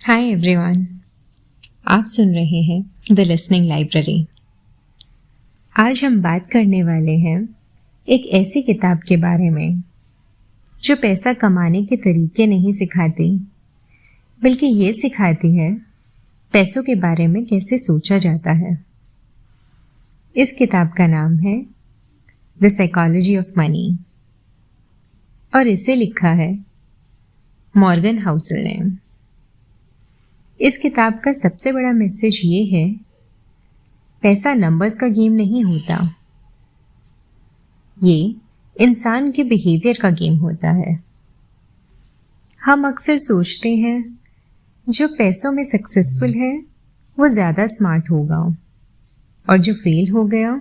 Hi everyone, आप सुन रहे हैं द लिसनिंग लाइब्रेरी। आज हम बात करने वाले हैं एक ऐसी किताब के बारे में जो पैसा कमाने के तरीके नहीं सिखाती, बल्कि ये सिखाती है पैसों के बारे में कैसे सोचा जाता है। इस किताब का नाम है द साइकोलॉजी ऑफ मनी और इसे लिखा है मॉर्गन हाउसल ने। इस किताब का सबसे बड़ा मैसेज ये है, पैसा नंबर्स का गेम नहीं होता, ये इंसान के बिहेवियर का गेम होता है। हम अक्सर सोचते हैं जो पैसों में सक्सेसफुल है वो ज़्यादा स्मार्ट होगा और जो फेल हो गया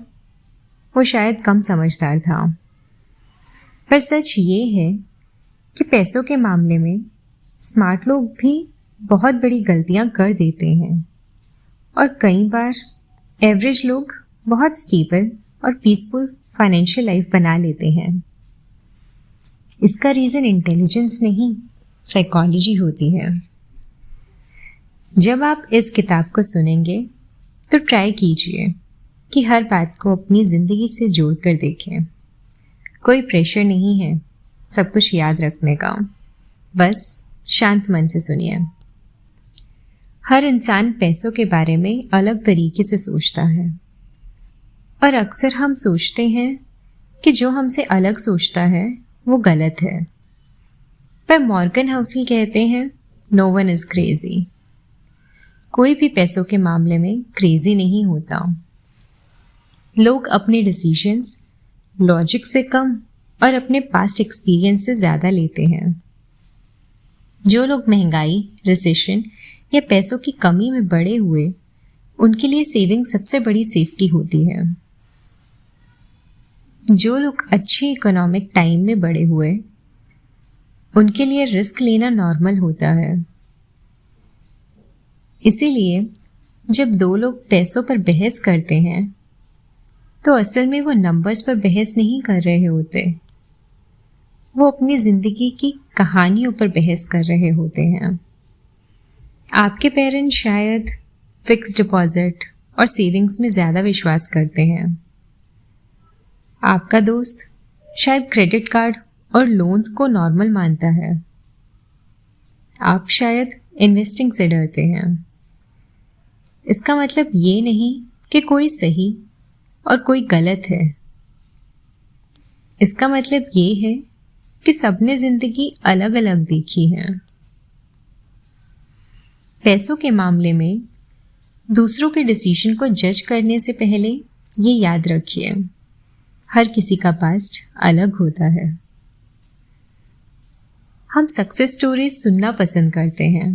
वो शायद कम समझदार था। पर सच ये है कि पैसों के मामले में स्मार्ट लोग भी बहुत बड़ी गलतियां कर देते हैं और कई बार एवरेज लोग बहुत स्टेबल और पीसफुल फाइनेंशियल लाइफ बना लेते हैं। इसका रीज़न इंटेलिजेंस नहीं, साइकोलॉजी होती है। जब आप इस किताब को सुनेंगे तो ट्राई कीजिए कि हर बात को अपनी ज़िंदगी से जोड़ कर देखें। कोई प्रेशर नहीं है सब कुछ याद रखने का, बस शांत मन से सुनिए। हर इंसान पैसों के बारे में अलग तरीके से सोचता है और अक्सर हम सोचते हैं कि जो हमसे अलग सोचता है वो गलत है। पर मॉर्गन हाउसल कहते हैं नो वन इज क्रेजी। कोई भी पैसों के मामले में क्रेजी नहीं होता। लोग अपने डिसीजंस लॉजिक से कम और अपने पास्ट एक्सपीरियंस से ज़्यादा लेते हैं। जो लोग महंगाई, रिसेशन या पैसों की कमी में बड़े हुए, उनके लिए सेविंग सबसे बड़ी सेफ्टी होती है। जो लोग अच्छी इकोनॉमिक टाइम में बड़े हुए, उनके लिए रिस्क लेना नॉर्मल होता है। इसीलिए जब दो लोग पैसों पर बहस करते हैं तो असल में वो नंबर्स पर बहस नहीं कर रहे होते, वो अपनी ज़िंदगी की कहानियों पर बहस कर रहे होते हैं। आपके पेरेंट्स शायद फिक्स डिपॉजिट और सेविंग्स में ज़्यादा विश्वास करते हैं। आपका दोस्त शायद क्रेडिट कार्ड और लोन्स को नॉर्मल मानता है। आप शायद इन्वेस्टिंग से डरते हैं। इसका मतलब ये नहीं कि कोई सही और कोई गलत है। इसका मतलब ये है कि सबने ज़िंदगी अलग अलग देखी है। पैसों के मामले में दूसरों के डिसीजन को जज करने से पहले ये याद रखिए, हर किसी का पास्ट अलग होता है। हम सक्सेस स्टोरीज सुनना पसंद करते हैं।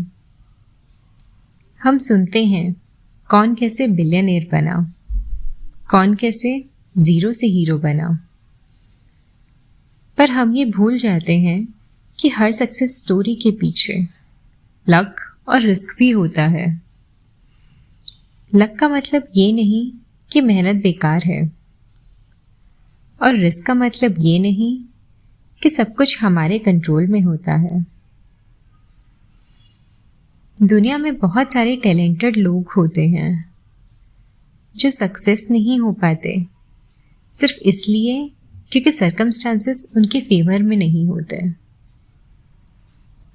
हम सुनते हैं कौन कैसे बिलियनेयर बना, कौन कैसे ज़ीरो से हीरो बना। पर हम ये भूल जाते हैं कि हर सक्सेस स्टोरी के पीछे लक और रिस्क भी होता है। लक का मतलब ये नहीं कि मेहनत बेकार है और रिस्क का मतलब ये नहीं कि सब कुछ हमारे कंट्रोल में होता है। दुनिया में बहुत सारे टैलेंटेड लोग होते हैं जो सक्सेस नहीं हो पाते सिर्फ इसलिए क्योंकि सर्कमस्टांसेस उनके फेवर में नहीं होते।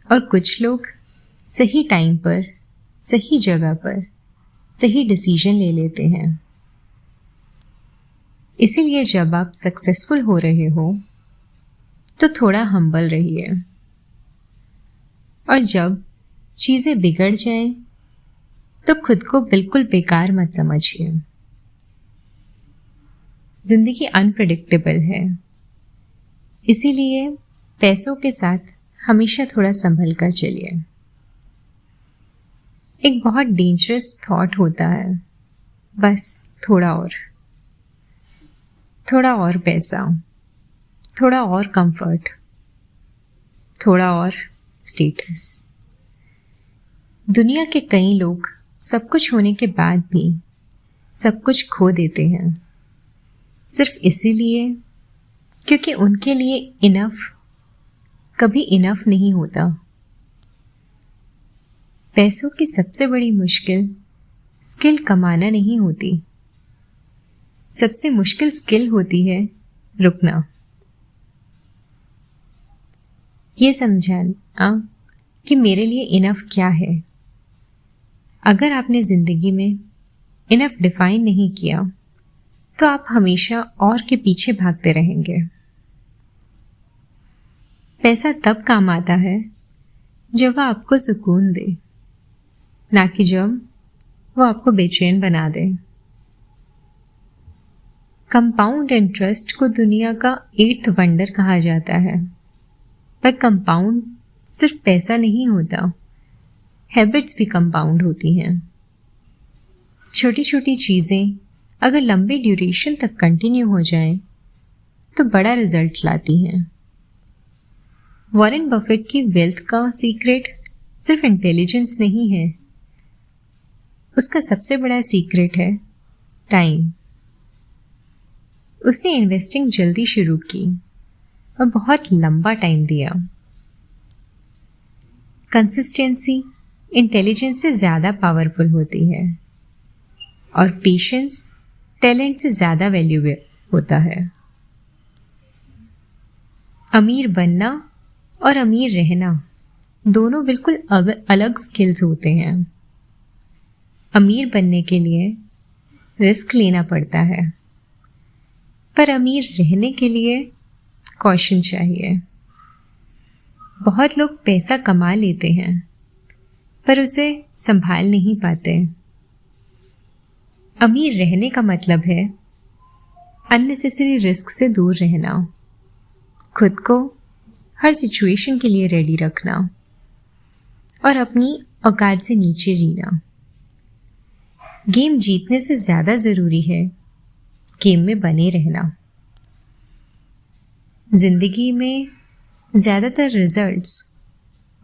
और कुछ लोग सही टाइम पर, सही जगह पर, सही डिसीजन ले लेते हैं। इसीलिए जब आप सक्सेसफुल हो रहे हो तो थोड़ा हम्बल रहिए और जब चीज़ें बिगड़ जाएं तो खुद को बिल्कुल बेकार मत समझिए। ज़िंदगी अनप्रेडिक्टेबल है, इसीलिए पैसों के साथ हमेशा थोड़ा संभल कर चलिए। एक बहुत डेंजरस थॉट होता है, बस थोड़ा और पैसा, थोड़ा और कंफर्ट, थोड़ा और स्टेटस। दुनिया के कई लोग सब कुछ होने के बाद भी सब कुछ खो देते हैं, सिर्फ इसीलिए क्योंकि उनके लिए इनफ कभी इनफ नहीं होता। पैसों की सबसे बड़ी मुश्किल स्किल कमाना नहीं होती, सबसे मुश्किल स्किल होती है रुकना। ये समझाना कि मेरे लिए इनफ क्या है। अगर आपने जिंदगी में इनफ डिफाइन नहीं किया तो आप हमेशा और के पीछे भागते रहेंगे। पैसा तब काम आता है जब वह आपको सुकून दे, ना कि जब वो आपको बेचैन बना दे। कंपाउंड इंटरेस्ट को दुनिया का 8th वंडर कहा जाता है, पर कंपाउंड सिर्फ पैसा नहीं होता, हैबिट्स भी कंपाउंड होती हैं। छोटी छोटी चीज़ें अगर लंबे ड्यूरेशन तक कंटिन्यू हो जाएं, तो बड़ा रिजल्ट लाती हैं। वॉरेन बफेट की वेल्थ का सीक्रेट सिर्फ इंटेलिजेंस नहीं है, उसका सबसे बड़ा सीक्रेट है टाइम। उसने इन्वेस्टिंग जल्दी शुरू की और बहुत लंबा टाइम दिया। कंसिस्टेंसी इंटेलिजेंस से ज़्यादा पावरफुल होती है और पेशेंस टैलेंट से ज़्यादा वैल्यूएबल होता है। अमीर बनना और अमीर रहना दोनों बिल्कुल अलग स्किल्स होते हैं। अमीर बनने के लिए रिस्क लेना पड़ता है, पर अमीर रहने के लिए कॉशन चाहिए। बहुत लोग पैसा कमा लेते हैं पर उसे संभाल नहीं पाते। अमीर रहने का मतलब है अननेसेसरी रिस्क से दूर रहना, खुद को हर सिचुएशन के लिए रेडी रखना और अपनी औकात से नीचे जीना। गेम जीतने से ज़्यादा ज़रूरी है गेम में बने रहना। जिंदगी में ज़्यादातर रिजल्ट्स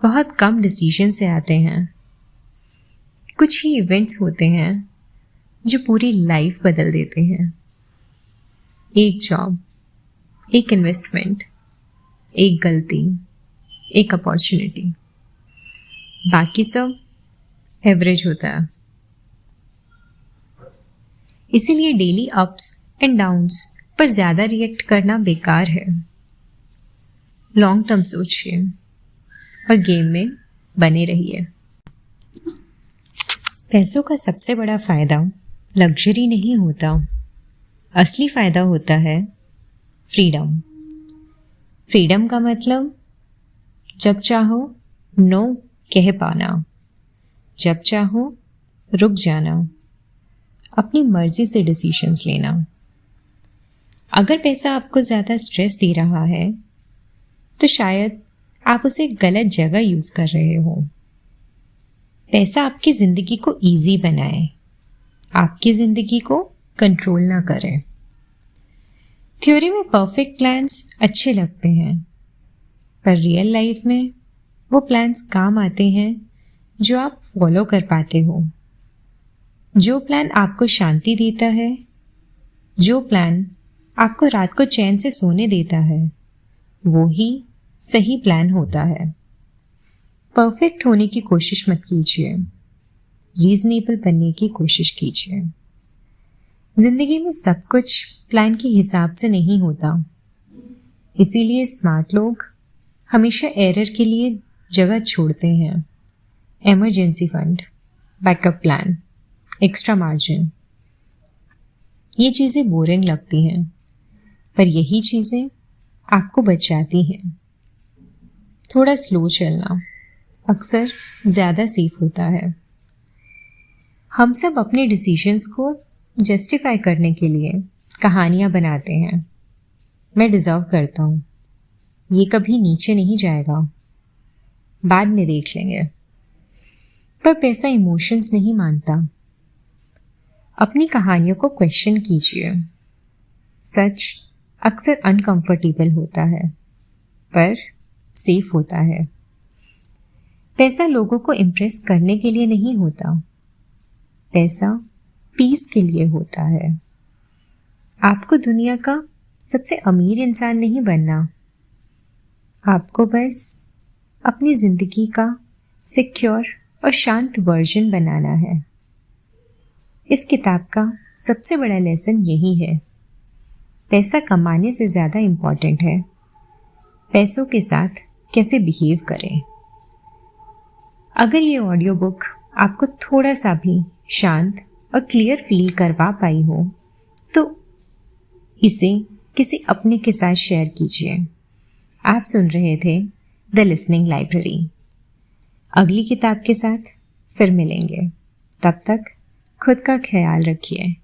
बहुत कम डिसीजन से आते हैं। कुछ ही इवेंट्स होते हैं जो पूरी लाइफ बदल देते हैं। एक जॉब, एक इन्वेस्टमेंट, एक गलती, एक अपॉर्चुनिटी, बाकी सब एवरेज होता है। इसीलिए डेली अप्स एंड डाउन्स पर ज़्यादा रिएक्ट करना बेकार है। लॉन्ग टर्म सोचिए और गेम में बने रहिए। पैसों का सबसे बड़ा फ़ायदा लग्जरी नहीं होता, असली फ़ायदा होता है फ्रीडम। फ्रीडम का मतलब जब चाहो नो कह पाना, जब चाहो रुक जाना, अपनी मर्जी से डिसीजंस लेना। अगर पैसा आपको ज़्यादा स्ट्रेस दे रहा है तो शायद आप उसे गलत जगह यूज़ कर रहे हो। पैसा आपकी ज़िंदगी को ईजी बनाए, आपकी ज़िंदगी को कंट्रोल ना करे। थ्योरी में परफेक्ट प्लान्स अच्छे लगते हैं, पर रियल लाइफ में वो प्लान्स काम आते हैं जो आप फॉलो कर पाते हो। जो प्लान आपको शांति देता है, जो प्लान आपको रात को चैन से सोने देता है, वो ही सही प्लान होता है। परफेक्ट होने की कोशिश मत कीजिए, रीजनेबल बनने की कोशिश कीजिए। जिंदगी में सब कुछ प्लान के हिसाब से नहीं होता, इसीलिए स्मार्ट लोग हमेशा एरर के लिए जगह छोड़ते हैं। Emergency fund, backup plan, extra margin, ये चीज़ें बोरिंग लगती हैं, पर यही चीज़ें आपको बचाती हैं। थोड़ा स्लो चलना अक्सर ज़्यादा सेफ होता है। हम सब अपने डिसीजंस को जस्टिफाई करने के लिए कहानियाँ बनाते हैं। मैं डिज़र्व करता हूँ, ये कभी नीचे नहीं जाएगा, बाद में देख लेंगे। पर पैसा इमोशंस नहीं मानता। अपनी कहानियों को क्वेश्चन कीजिए। सच अक्सर अनकंफर्टेबल होता है, पर सेफ होता है। पैसा लोगों को इम्प्रेस करने के लिए नहीं होता, पैसा पीस के लिए होता है। आपको दुनिया का सबसे अमीर इंसान नहीं बनना, आपको बस अपनी ज़िंदगी का सिक्योर और शांत वर्जन बनाना है। इस किताब का सबसे बड़ा लेसन यही है, पैसा कमाने से ज़्यादा इम्पॉर्टेंट है पैसों के साथ कैसे बिहेव करें। अगर ये ऑडियो बुक आपको थोड़ा सा भी शांत और क्लियर फील करवा पाई हो तो इसे किसी अपने के साथ शेयर कीजिए। आप सुन रहे थे द लिसनिंग लाइब्रेरी। अगली किताब के साथ फिर मिलेंगे। तब तक खुद का ख्याल रखिए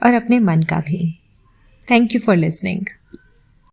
और अपने मन का भी। Thank you for listening.